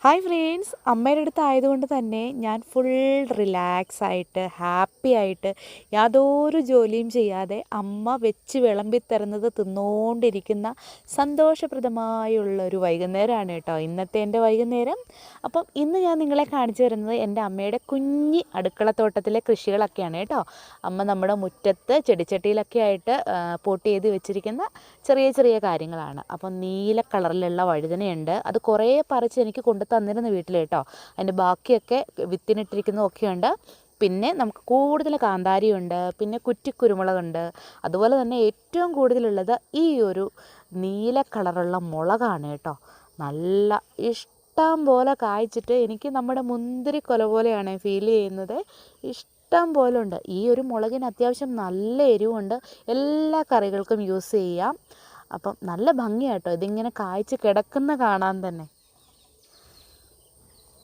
Hi friends, അമ്മയുടെ അടുത്ത് ആയതുകൊണ്ട് തന്നെ ഞാൻ ഫുൾ റിലാക്സ് ആയിട്ട് ഹാപ്പി ആയിട്ട് യാതൊരു ജോലിയും ചെയ്യാതെ അമ്മ വെച്ച് വിളമ്പി തരുന്നത് തിന്നുകൊണ്ടിരിക്കുന്ന സന്തോഷപ്രദമായുള്ളൊരു വൈകുന്നേരമാണ് കേട്ടോ ഇന്നത്തെ എൻ്റെ വൈകുന്നേരം. അപ്പം ഇന്ന് ഞാൻ നിങ്ങളെ കാണിച്ചു തരുന്നത് എൻ്റെ അമ്മയുടെ കുഞ്ഞി അടുക്കളത്തോട്ടത്തിലെ കൃഷികളൊക്കെയാണ് കേട്ടോ. അമ്മ നമ്മുടെ മുറ്റത്ത് ചെടിച്ചട്ടിയിലൊക്കെ ആയിട്ട് പോട്ട് ചെയ്ത് വെച്ചിരിക്കുന്ന ചെറിയ ചെറിയ കാര്യങ്ങളാണ്. അപ്പം നീല കളറിലുള്ള വഴുതനയുണ്ട്, അത് കുറേ പറിച്ച് എനിക്ക് കൊണ്ട് തന്നിരുന്നു വീട്ടിൽ കേട്ടോ. അതിൻ്റെ ബാക്കിയൊക്കെ വിത്തിനിട്ടിരിക്കുന്നതൊക്കെയുണ്ട്. പിന്നെ നമുക്ക് കൂടുതൽ കാന്താരിയുണ്ട്, പിന്നെ കുറ്റിക്കുരുമുളകുണ്ട്. അതുപോലെ തന്നെ ഏറ്റവും കൂടുതലുള്ളത് ഈ ഒരു നീല കളറുള്ള മുളകാണ് കേട്ടോ. നല്ല ഇഷ്ടം പോലെ കായ്ച്ചിട്ട് എനിക്ക് നമ്മുടെ മുന്തിരിക്കൊല പോലെയാണ് ഫീൽ ചെയ്യുന്നത്. ഇഷ്ടം പോലെ ഉണ്ട്. ഈ ഒരു മുളകിന് അത്യാവശ്യം നല്ല എരിവുണ്ട്, എല്ലാ കറികൾക്കും യൂസ് ചെയ്യാം. അപ്പം നല്ല ഭംഗിയാട്ടോ ഇതിങ്ങനെ കായ്ച്ച് കിടക്കുന്ന കാണാൻ തന്നെ.